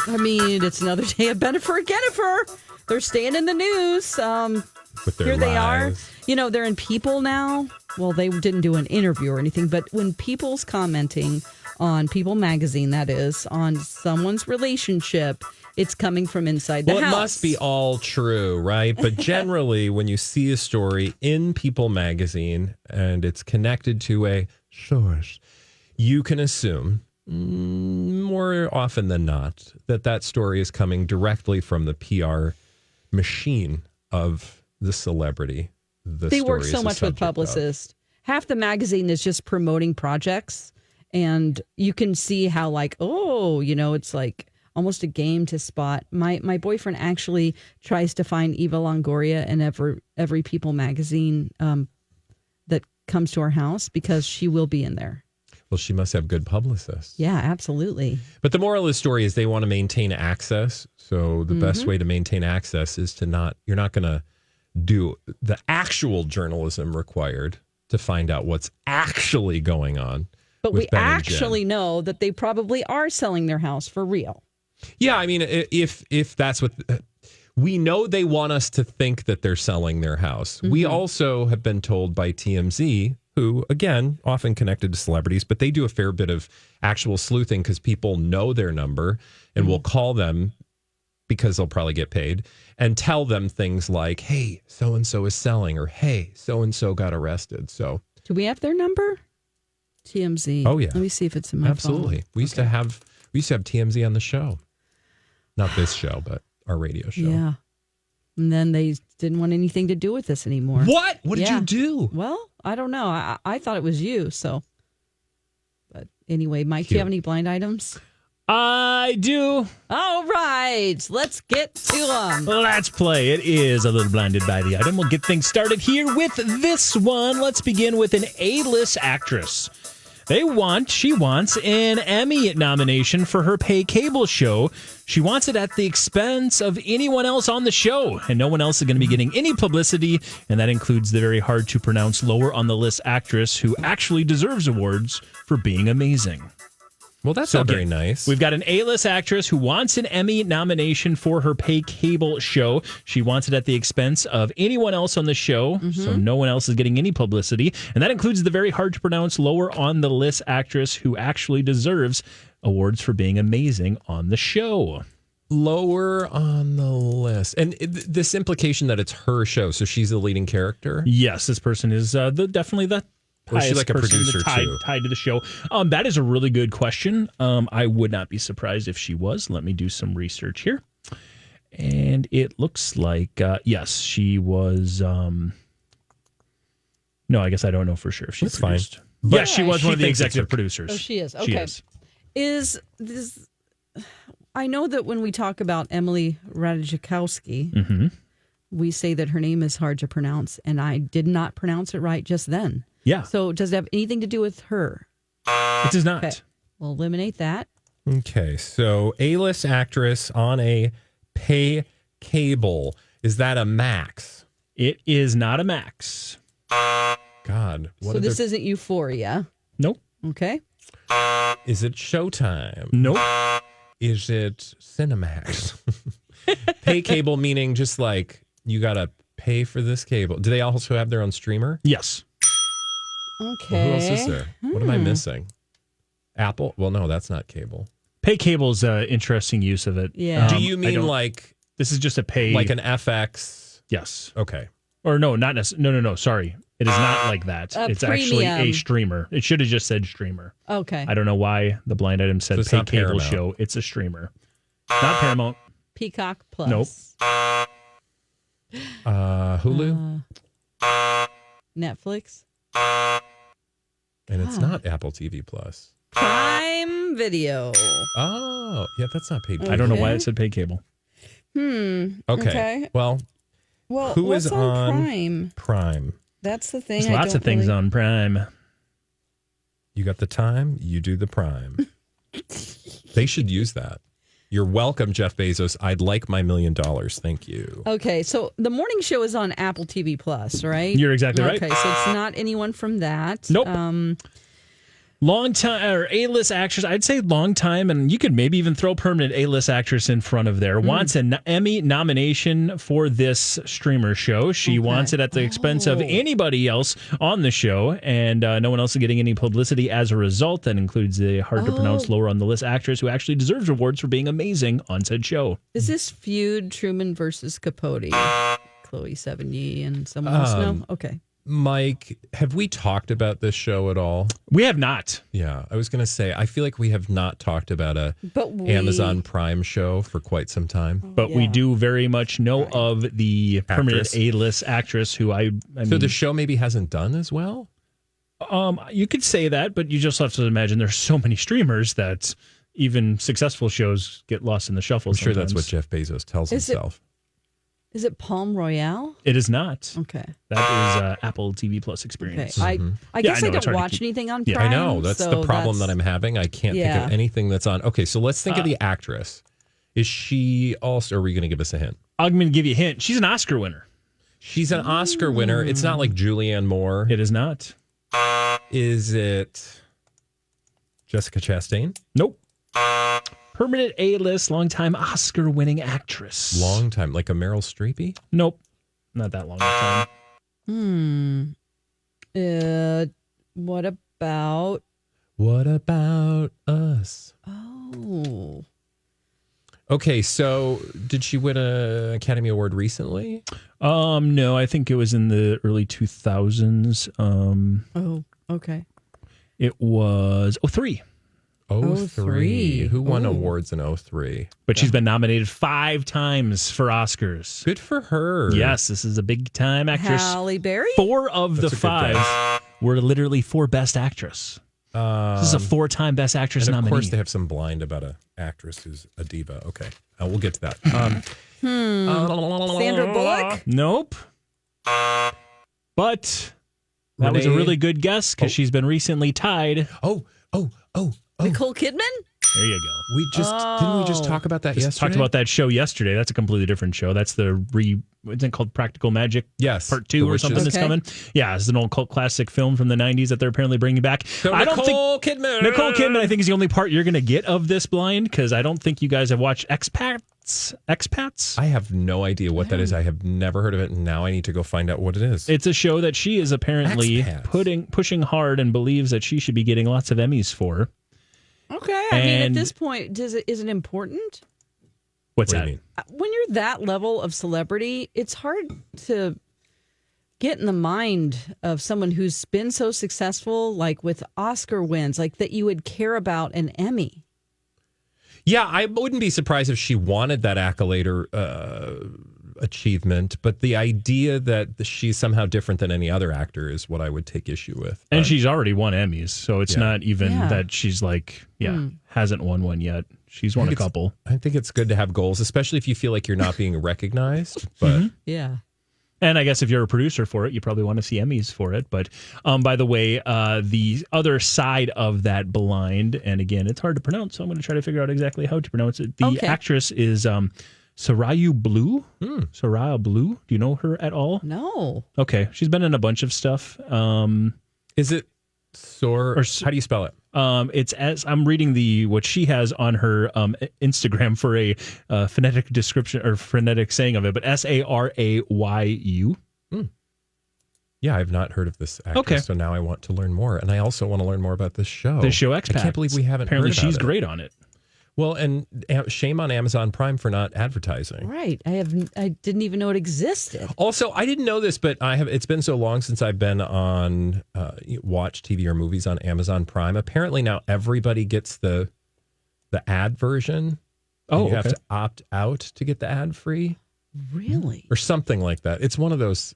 I mean, it's another day of Bennifer and Jennifer. They're staying in the news. With their Here they lives. are. They're in People now. Well, they didn't do an interview or anything, but when People's commenting on People magazine, that is, on someone's relationship, it's coming from inside the house. Well, it must be all true, right? But generally, when you see a story in People magazine and it's connected to a source, you can assume more often than not that story is coming directly from the PR machine of the celebrity. They work so much with publicists. Half the magazine is just promoting projects, and you can see how it's like almost a game to spot. My boyfriend actually tries to find Eva Longoria in every People magazine that comes to our house because she will be in there. Well, she must have good publicists. Yeah, absolutely. But the moral of the story is they want to maintain access. So the best way to maintain access is you're not going to do the actual journalism required to find out what's actually going on. But we actually know that they probably are selling their house for real. Yeah, I mean, if that's what we know, they want us to think that they're selling their house. We also have been told by TMZ, who, again, often connected to celebrities, but they do a fair bit of actual sleuthing because people know their number and will call them because they'll probably get paid and tell them things like, hey, so-and-so is selling, or hey, so-and-so got arrested. So do we have their number? TMZ. Oh, yeah. Let me see if it's in my Absolutely. phone. We used to have TMZ on the show. Not this show, but our radio show. Yeah. And then they didn't want anything to do with this anymore. What? What did you do? Well, I don't know. I thought it was you. So, but anyway, Mike, do you have any blind items? I do. All right. Let's get to them. Let's play. It is a little blinded by the item. We'll get things started here with this one. Let's begin with an A-list actress. She wants an Emmy nomination for her pay cable show. She wants it at the expense of anyone else on the show, and no one else is going to be getting any publicity, and that includes the very hard to pronounce lower on the list actress who actually deserves awards for being amazing. Well, that's not very nice. We've got an A-list actress who wants an Emmy nomination for her pay cable show. She wants it at the expense of anyone else on the show, so no one else is getting any publicity. And that includes the very hard to pronounce lower on the list actress who actually deserves awards for being amazing on the show. Lower on the list. And this implication that it's her show, so she's the leading character? Yes, this person is definitely the Or is she like a producer tied to the show? That is a really good question. I would not be surprised if she was. Let me do some research here. And it looks like, yes, she was. No, I guess I don't know for sure if she's That's fine. But yes, she was one of the executive producers. Oh, she is. Okay. She is. I know that when we talk about Emily Ratajkowski, we say that her name is hard to pronounce, and I did not pronounce it right just then. Yeah. So does it have anything to do with her? It does not. Okay. We'll eliminate that. Okay, so A-list actress on a pay cable. Is that a Max? It is not a Max. God. So this isn't Euphoria. Nope. Okay. Is it Showtime? Nope. Is it Cinemax? Pay cable meaning just like you got to pay for this cable. Do they also have their own streamer? Yes. Okay. Well, who else is there? What am I missing? Apple? Well, no, that's not cable. Pay cable's interesting use of it. Yeah. Do you mean like this is just a pay, like an FX? Yes. Okay. Or no, not necessarily. No. Sorry, it is not like that. It's actually a streamer. It should have just said streamer. Okay. I don't know why the blind item said So pay not cable Paramount. show. It's a streamer, not Paramount. Peacock Plus. Nope. Hulu? Netflix. And it's not Apple TV Plus. Prime Video. Oh, yeah, that's not paid. I don't know why it said pay cable. Okay. Well, Well, who what's is on on Prime? Prime? That's the thing. There's lots of things on Prime. You got the time, you do the Prime. They should use that. You're welcome, Jeff Bezos. I'd like my $1 million. Thank you. Okay, so the morning show is on Apple TV Plus, right? You're exactly right. Okay, so it's not anyone from that. Nope. Long time or A-list actress, I'd say long time, and you could maybe even throw permanent A-list actress in front of there. Wants an Emmy nomination for this streamer show. She wants it at the expense of anybody else on the show, and no one else is getting any publicity as a result. That includes the hard-to-pronounce, lower on the list actress who actually deserves awards for being amazing on said show. Is this feud Truman versus Capote? Chloe Sevigny and someone else? No? Okay. Mike, have we talked about this show at all? We have not. Yeah, I was going to say, I feel like we have not talked about Amazon Prime show for quite some time. But we do very much know of the permanent A-list actress who I mean, so the show maybe hasn't done as well? You could say that, but you just have to imagine there's so many streamers that even successful shows get lost in the shuffle. I'm sure that's what Jeff Bezos tells himself. Is it Palm Royale? It is not. Okay. That is Apple TV Plus experience. Okay. I guess I don't watch anything on Prime. Yeah, I know. That's the problem that I'm having. I can't think of anything that's on. Okay, so let's think of the actress. Is she also, are we going to give us a hint? I'm going to give you a hint. She's an Oscar winner. She's an Oscar winner. It's not like Julianne Moore. It is not. Is it Jessica Chastain? Nope. Permanent A-list, longtime Oscar-winning actress. Long time, like a Meryl Streepy? Nope, not that long a time. What about us? Oh. Okay, so did she win an Academy Award recently? No, I think it was in the early 2000s. Oh, okay. It was 03. 03. Who won awards in 03? But she's been nominated 5 times for Oscars. Good for her. Yes, this is a big time actress. Halle Berry? 4 of the 5 were literally for Best Actress. This is a 4-time Best Actress nominee. Of course, they have some blind about an actress who's a diva. Okay, we'll get to that. Sandra Bullock? Nope. But that was a really good guess because she's been recently tied. Nicole Kidman? There you go. Didn't we just talk about that yesterday? Talked about that show yesterday. That's a completely different show. That's the isn't it called Practical Magic? Yes. Part 2 or something that's coming. Yeah, it's an old cult classic film from the 90s that they're apparently bringing back. So Nicole Kidman, I think, is the only part you're going to get of this blind because I don't think you guys have watched Expats. I have no idea what that is. I have never heard of it, and now I need to go find out what it is. It's a show that she is apparently pushing hard and believes that she should be getting lots of Emmys for. Okay. I mean, at this point, is it important? What's what that? Do you mean? When you're that level of celebrity, it's hard to get in the mind of someone who's been so successful, like with Oscar wins, like that you would care about an Emmy. Yeah, I wouldn't be surprised if she wanted that accolade or achievement, but the idea that she's somehow different than any other actor is what I would take issue with. And she's already won Emmys, so it's not even that she's like, hasn't won one yet. She's won a couple. I think it's good to have goals, especially if you feel like you're not being recognized. But yeah. And I guess if you're a producer for it, you probably want to see Emmys for it. But by the way, the other side of that blind, and again, it's hard to pronounce, so I'm going to try to figure out exactly how to pronounce it. The actress is Soraya Blue. Soraya Blue. Do you know her at all? No. Okay. She's been in a bunch of stuff. Is it how do you spell it? It's as I'm reading what she has on her Instagram for a phonetic description or phonetic saying of it, but Sarayu. Yeah, I've not heard of this actress, so now I want to learn more, and I also want to learn more about this show. The show Expats. I can't believe we haven't. Apparently, heard about she's great on it. Well, and shame on Amazon Prime for not advertising. Right. I didn't even know it existed. Also, I didn't know this, but it's been so long since I've been on watch TV or movies on Amazon Prime. Apparently now everybody gets the ad version. You have to opt out to get the ad free. Really? Or something like that. It's one of those.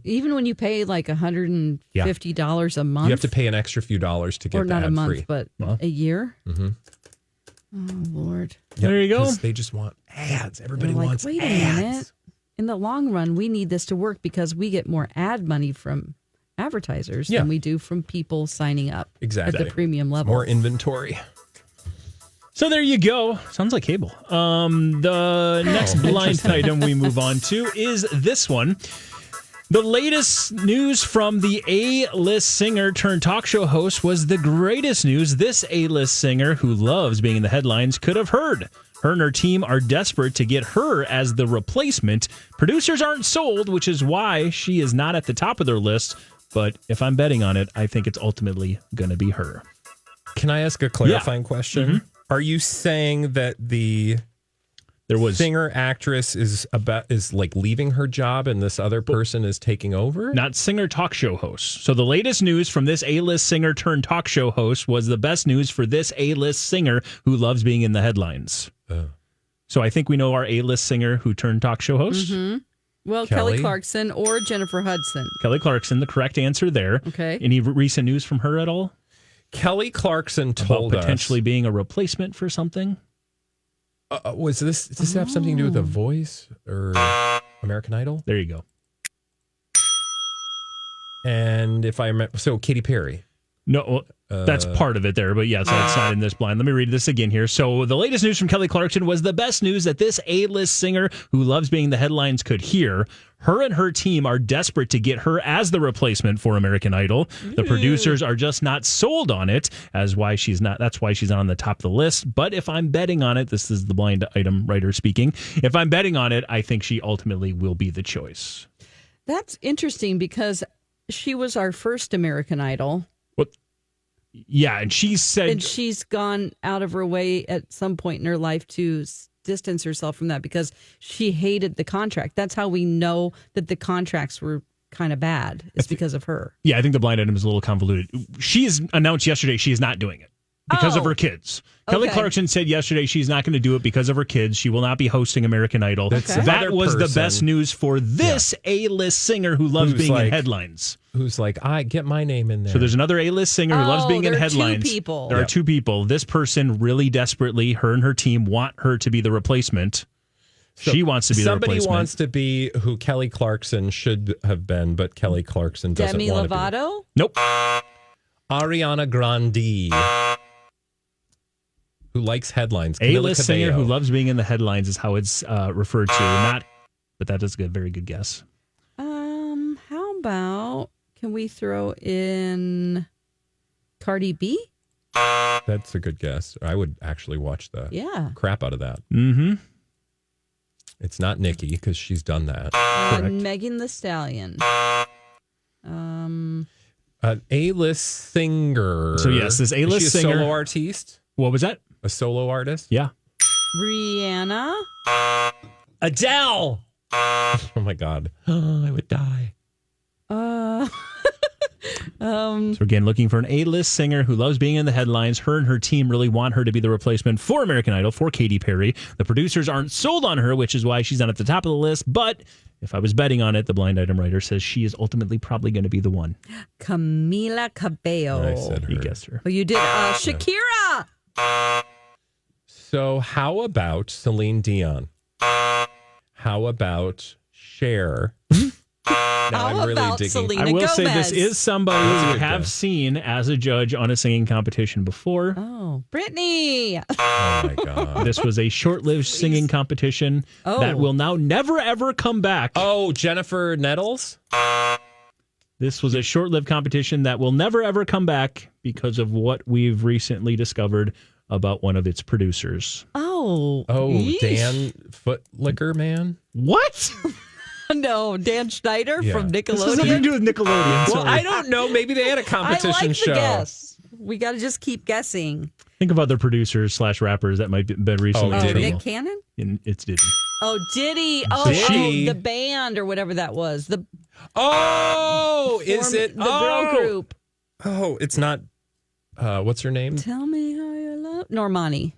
Even when you pay like $150 a month? You have to pay an extra few dollars to get the ad free. Or not a month, but a year? Mm-hmm. Oh, Lord. Yep, there you go. They just want ads. Everybody wants wait ads. A minute. In the long run, we need this to work because we get more ad money from advertisers than we do from people signing up at the premium level. More inventory. So there you go. Sounds like cable. The next blind item we move on to is this one. The latest news from the A-list singer turned talk show host was the greatest news this A-list singer who loves being in the headlines could have heard. Her and her team are desperate to get her as the replacement. Producers aren't sold, which is why she is not at the top of their list. But if I'm betting on it, I think it's ultimately going to be her. Can I ask a clarifying question? Mm-hmm. Are you saying that the singer actress is like leaving her job and this other person is taking over? Not singer, talk show host. So the latest news from this A-list singer turned talk show host was the best news for this A-list singer who loves being in the headlines. So I think we know our A-list singer who turned talk show host. Mm-hmm. Well, Kelly Clarkson or Jennifer Hudson. Kelly Clarkson, the correct answer there. Okay. Any recent news from her at all? Kelly Clarkson told about potentially being a replacement for something. Does this have something to do with The Voice or American Idol? There you go. And if I remember, so Katy Perry. No, that's part of it there, but yes, it's not in this blind. Let me read this again here. So the latest news from Kelly Clarkson was the best news that this A-list singer who loves being in the headlines could hear. Her and her team are desperate to get her as the replacement for American Idol. The producers are just not sold on it, that's why she's not on the top of the list. But if I'm betting on it, this is the blind item writer speaking. If I'm betting on it, I think she ultimately will be the choice. That's interesting because she was our first American Idol. Yeah, and she said... And she's gone out of her way at some point in her life to distance herself from that because she hated the contract. That's how we know that the contracts were kind of bad. It's because of her. Yeah, I think the blind item is a little convoluted. She has announced yesterday she is not doing it because of her kids. Kelly Clarkson said yesterday she's not going to do it because of her kids. She will not be hosting American Idol. That was the best news for this A-list singer who loves being in headlines. Who's like, I get my name in there. So there's another A-list singer who loves being in headlines. There are two people. This person really desperately, her and her team want her to be the replacement. So she wants to be the replacement. Somebody wants to be who Kelly Clarkson should have been, but Kelly Clarkson doesn't want to be. Demi Lovato? Nope. Ariana Grande. Who likes headlines. A-list singer who loves being in the headlines is how it's referred to. But that is a very good guess. How about, can we throw in Cardi B? That's a good guess. I would actually watch the crap out of that. Mm-hmm. It's not Nicki because she's done that. Megan Thee Stallion. An A-list singer. So yes, this A-list singer. Solo artiste? What was that? A solo artist? Yeah. Rihanna. Adele. Oh my God. I would die. So again, looking for an A-list singer who loves being in the headlines. Her and her team really want her to be the replacement for American Idol, for Katy Perry. The producers aren't sold on her, which is why she's not at the top of the list. But if I was betting on it, the blind item writer says she is ultimately probably going to be the one. Camila Cabello. I said her. You guessed her. Oh, you did. Shakira. So how about Celine Dion? How about Cher? How about Selena I will Gomez? say this is somebody we have seen as a judge on a singing competition before. Oh, Britney. Oh my God. This was a short-lived singing competition that will now never ever come back. Oh, Jennifer Nettles? This was a short-lived competition that will never ever come back because of what we've recently discovered about one of its producers. Oh, Dan Footlicker Man? What? No, Dan Schneider from Nickelodeon. This has nothing to do with Nickelodeon. Well, I don't know. Maybe they had a competition show. I like the guess. We got to just keep guessing. Think of other producers / rappers that might have been recently. Nick Cannon? It's Diddy. Oh, Diddy. Diddy. The band or whatever that was. Is it? The girl group. Oh, it's not. What's her name? Tell me how you love Normani.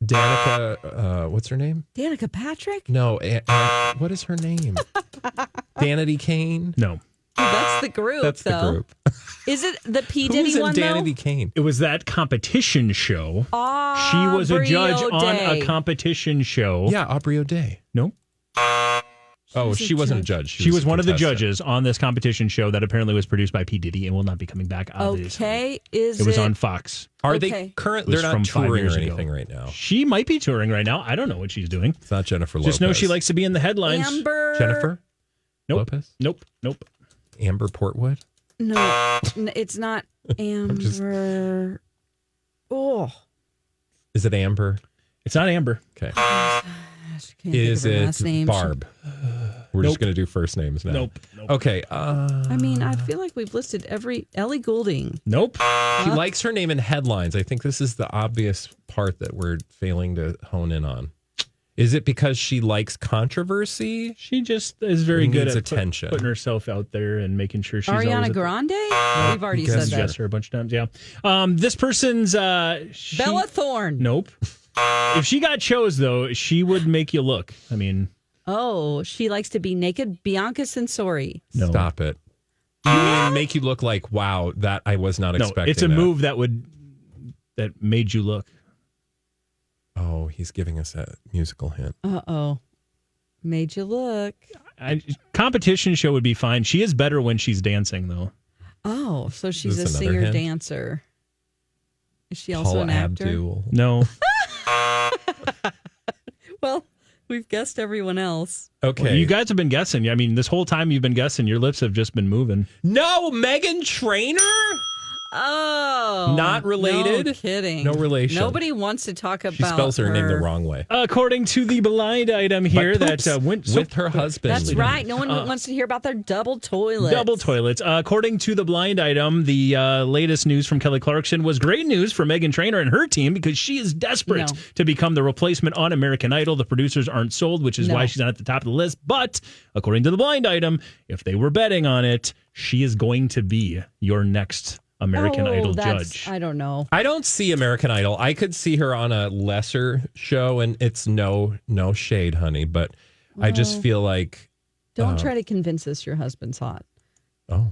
Danica, what's her name? Danica Patrick? No, what is her name? Danity Kane? No. That's the group, That's the group. Is it the P. Diddy Who's in one, Danity Kane? It was that competition show. She was a judge on a competition show. Yeah, Aubrey O'Day. No. She wasn't a judge. She was one of the judges on this competition show that apparently was produced by P. Diddy and will not be coming back. Okay, it was on Fox. Are they currently? They're not touring or anything right now. She might be touring right now. I don't know what she's doing. It's not Jennifer Lopez. Just know she likes to be in the headlines. Amber. Jennifer? Lopez? Nope. Amber Portwood? No, it's not Amber. Oh. Is it Amber? It's not Amber. Okay. Is it Barb? We're just going to do first names now. Nope. Okay. I mean, I feel like we've listed every Ellie Goulding. Nope. She likes her name in headlines. I think this is the obvious part that we're failing to hone in on. Is it because she likes controversy? She just is very good Needs at attention. putting herself out there and making sure she's always Ariana Grande? We've already said that. Yes, her a bunch of times. Yeah. This person's Bella Thorne. Nope. If she got chose, though, she would make you look. I mean, Oh, she likes to be naked. Bianca Sensori. no. Stop it. You mean make you look like, wow, that I was not No, expecting. it's a that. move that made you look. Oh, he's giving us a musical hint. Uh-oh. Made you look. Competition show would be fine. She is better when she's dancing, though. Oh, so she's Is a this another hint? singer-dancer. Is she also Paul an actor? Abdul. No. Well, we've guessed everyone else. Okay. Well, you guys have been guessing. I mean, this whole time you've been guessing, your lips have just been moving. No, Megan Traynor? Oh. Not related? No kidding. No relation. Nobody wants to talk about She spells her name the wrong way. According to the blind item here But that went with her husband. That's right. No one wants to hear about their double toilets. Double toilets. According to the blind item, the latest news from Kelly Clarkson was great news for Megan Traynor and her team because she is desperate to become the replacement on American Idol. The producers aren't sold, which is why she's not at the top of the list. But according to the blind item, if they were betting on it, she is going to be your next American Idol judge. I don't know. I don't see American Idol. I could see her on a lesser show, and it's no shade, honey, but I just feel like... Don't try to convince us your husband's hot. Oh.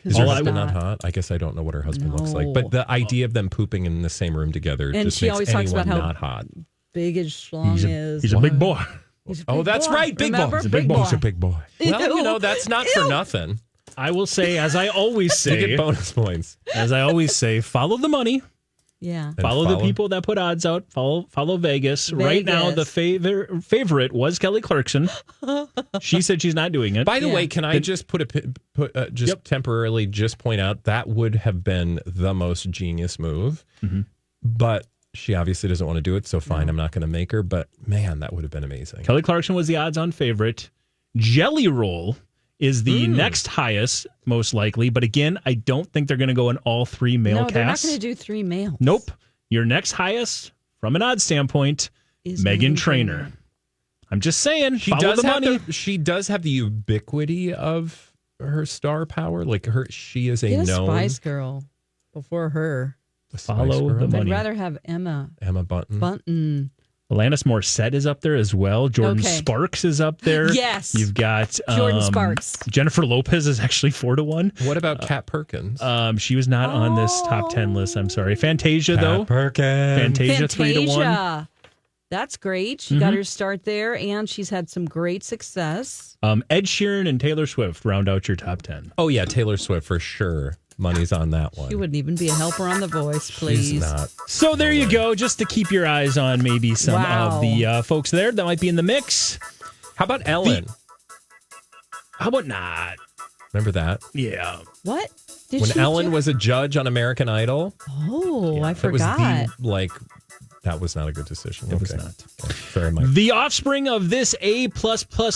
Is her husband not hot? I guess I don't know what her husband looks like. But the idea of them pooping in the same room together and just she makes always talks anyone about how not hot. Big as schlong is. He's a big boy. That's right. Big boy. Remember? He's a big boy. He's a big boy. Well, Ew. that's not for nothing. I will say, as I always say, You get bonus points. as I always say, follow the money. Yeah. And Follow the people that put odds out. Follow Vegas. Right now, the favorite was Kelly Clarkson. She said she's not doing it. By the way, can I just temporarily just point out that would have been the most genius move, but she obviously doesn't want to do it. So fine, I'm not going to make her. But man, that would have been amazing. Kelly Clarkson was the odds-on favorite. Jelly Roll is the next highest, most likely. But again, I don't think they're going to go in all three male casts. They're not going to do three males. Nope. Your next highest, from an odds standpoint, is Megan Traynor. I'm just saying, follow the money. She does have the ubiquity of her star power. Like she is Get a known Spice Girl before her. Follow the money. I'd rather have Emma Bunton. Alanis Morissette is up there as well. Jordan Sparks is up there. Yes. You've got Jordan Sparks. Jennifer Lopez is actually 4-1. What about Kat Perkins? She was not on this top 10 list. I'm sorry. Fantasia, though. Fantasia 3-1. That's great. She got her start there, and she's had some great success. Ed Sheeran and Taylor Swift round out your top 10. Oh, yeah. Taylor Swift for sure. Money's on that one. She wouldn't even be a helper on The Voice, please. She's not. So there you go, just to keep your eyes on maybe some of the folks there that might be in the mix. How about Ellen? How about not? Remember that? Yeah. What? When Ellen was a judge on American Idol? Oh, yeah, I forgot. That was not a good decision. It was not. Okay. Fair enough. The offspring of this A++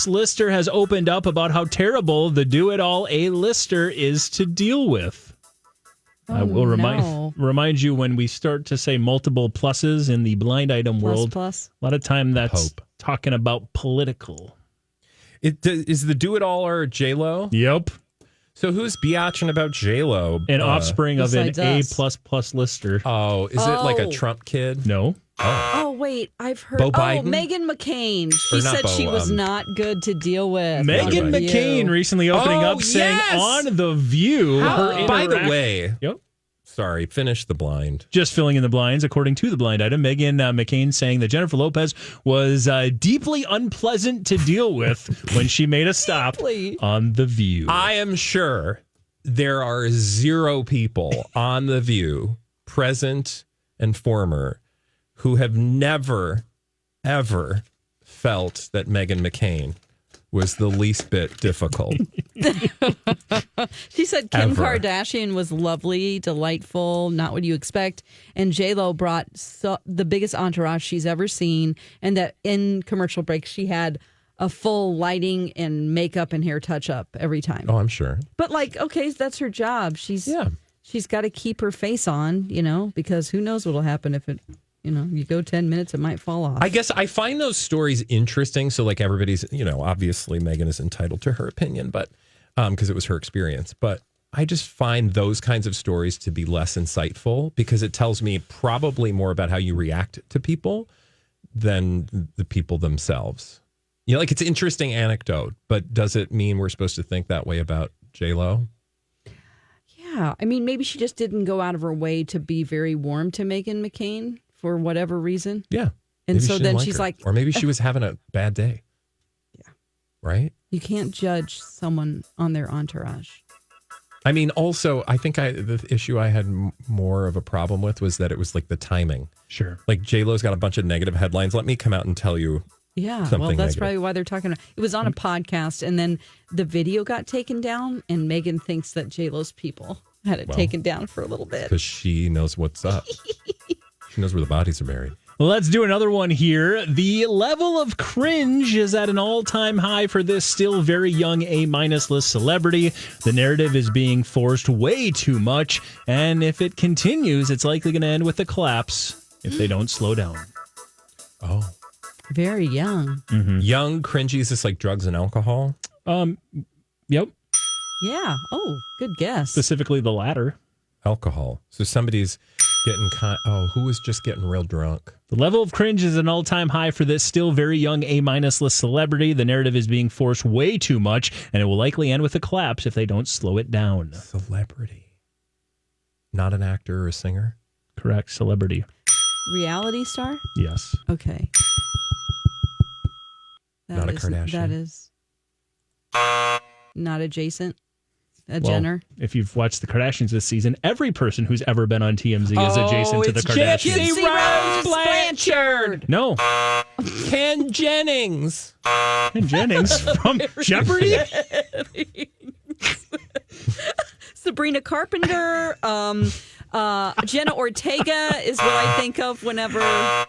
lister has opened up about how terrible the do-it-all A-lister is to deal with. I will remind you when we start to say multiple pluses in the blind item world, a lot of time that's talking about political. Is the do-it-all J-Lo? Yep. So who's biatching about J-Lo? An offspring of an A++ lister. Oh, is it like a Trump kid? No. Oh, wait. I've heard. Bo Biden? Meghan McCain. She said she was not good to deal with. Meghan McCain recently opening up saying on The View. By the way. Yep. Sorry, finish the blind. Just filling in the blinds. According to the blind item, Meghan McCain saying that Jennifer Lopez was deeply unpleasant to deal with when she made a stop on The View. I am sure there are 0 people on The View, present and former, who have never, ever felt that Meghan McCain was the least bit difficult. She said Kim Ever. Kardashian was lovely, delightful, not what you expect. And J-Lo brought the biggest entourage she's ever seen. And that in commercial breaks, she had a full lighting and makeup and hair touch up every time. Oh, I'm sure. But okay, that's her job. She's got to keep her face on, because who knows what'll happen if it, you go 10 minutes, it might fall off. I guess I find those stories interesting. So everybody's, obviously Megan is entitled to her opinion, but because it was her experience. But I just find those kinds of stories to be less insightful because it tells me probably more about how you react to people than the people themselves. It's an interesting anecdote, but does it mean we're supposed to think that way about J-Lo? Yeah. I mean, maybe she just didn't go out of her way to be very warm to Meghan McCain for whatever reason. Yeah. And maybe so then she's her. like... Or maybe she was having a bad day. Yeah. Right? You can't judge someone on their entourage. I mean, also, I think the issue I had more of a problem with was that it was the timing. Sure. J-Lo's got a bunch of negative headlines. Let me come out and tell you. Yeah, something well, that's negative. probably why they're talking. It was on a podcast, and then the video got taken down, and Megan thinks that J-Lo's people had it taken down for a little bit. Because she knows what's up. She knows where the bodies are buried. Let's do another one here. The level of cringe is at an all-time high for this still very young A-list celebrity. The narrative is being forced way too much, and if it continues, it's likely going to end with a collapse if they don't slow down. Oh. Very young. Mm-hmm. Young, cringy, is this drugs and alcohol? Yep. Yeah. Oh, good guess. Specifically the latter. Alcohol. So somebody's getting who was just getting real drunk? The level of cringe is an all-time high for this still very young A-list celebrity. The narrative is being forced way too much, and it will likely end with a collapse if they don't slow it down. Celebrity. Not an actor or a singer? Correct. Celebrity. Reality star? Yes. Okay. Not a Kardashian. That is not adjacent. Jenner. If you've watched the Kardashians this season, every person who's ever been on TMZ is adjacent to the Kardashians. Gypsy Rose Blanchard. No. Ken Jennings. Ken Jennings from Jeopardy? Sabrina Carpenter. Jenna Ortega is what I think of whenever.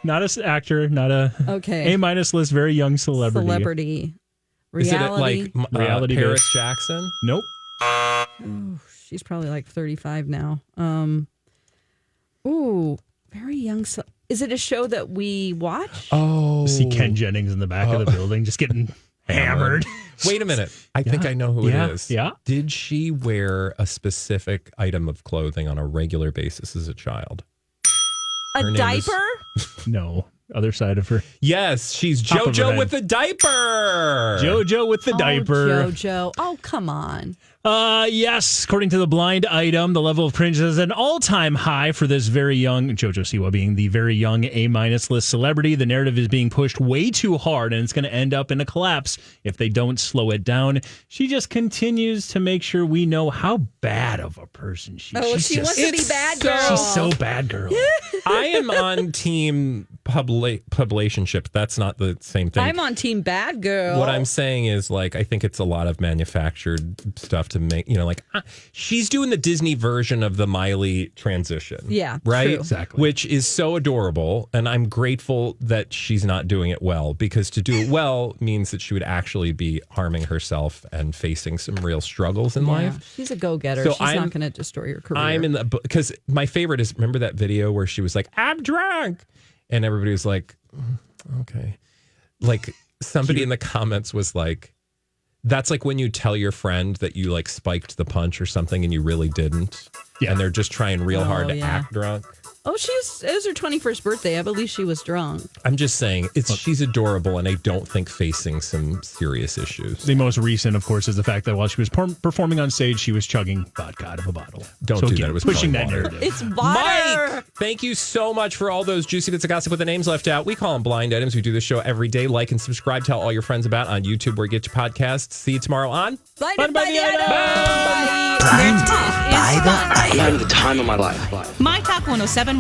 Not an actor, not a A-list, very young celebrity. Reality. Is it reality Paris based. Jackson? Nope. Oh, she's probably 35 now. Very young. Is it a show that we watch? Oh. See Ken Jennings in the back of the building just getting hammered. Wait a minute. I think I know who it is. Yeah. Did she wear a specific item of clothing on a regular basis as a child? A diaper? No. Other side of her. Yes, she's Top of her JoJo head. with the diaper. JoJo with the diaper. JoJo. Oh, come on. Yes, according to the blind item, the level of cringe is an all-time high for this very young, Jojo Siwa being the very young A-list celebrity. The narrative is being pushed way too hard, and it's going to end up in a collapse if they don't slow it down. She just continues to make sure we know how bad of a person she is. Oh, she wants to be bad girl. She's so bad girl. I am on team publicationship. That's not the same thing. I'm on team bad girl. What I'm saying is, I think it's a lot of manufactured stuff to make, she's doing the Disney version of the Miley transition. Yeah, right? true. Exactly. Which is so adorable. And I'm grateful that she's not doing it well, because to do it well means that she would actually be harming herself and facing some real struggles in life. She's a go-getter. So She's not going to destroy her career. I'm in the, because my favorite is, remember that video where she was like, I'm drunk. And everybody was like, okay. Somebody in the comments was like, that's like when you tell your friend that you spiked the punch or something and you really didn't. Yeah. And they're just trying real hard to act drunk. Oh, it was her 21st birthday. I believe she was drunk. I'm just saying, she's adorable, and I don't think facing some serious issues. The most recent, of course, is the fact that while she was performing on stage, she was chugging vodka out of a bottle. Don't do that. It was pushing that water. narrative. It's water. Mike, thank you so much for all those juicy bits of gossip with the names left out. We call them blind items. We do this show every day. Like and subscribe. Tell all your friends about on YouTube where you get your podcasts. See you tomorrow on Blinded by the Item. Blinded by the Item. I'm having the time of my life. My Talk 1071.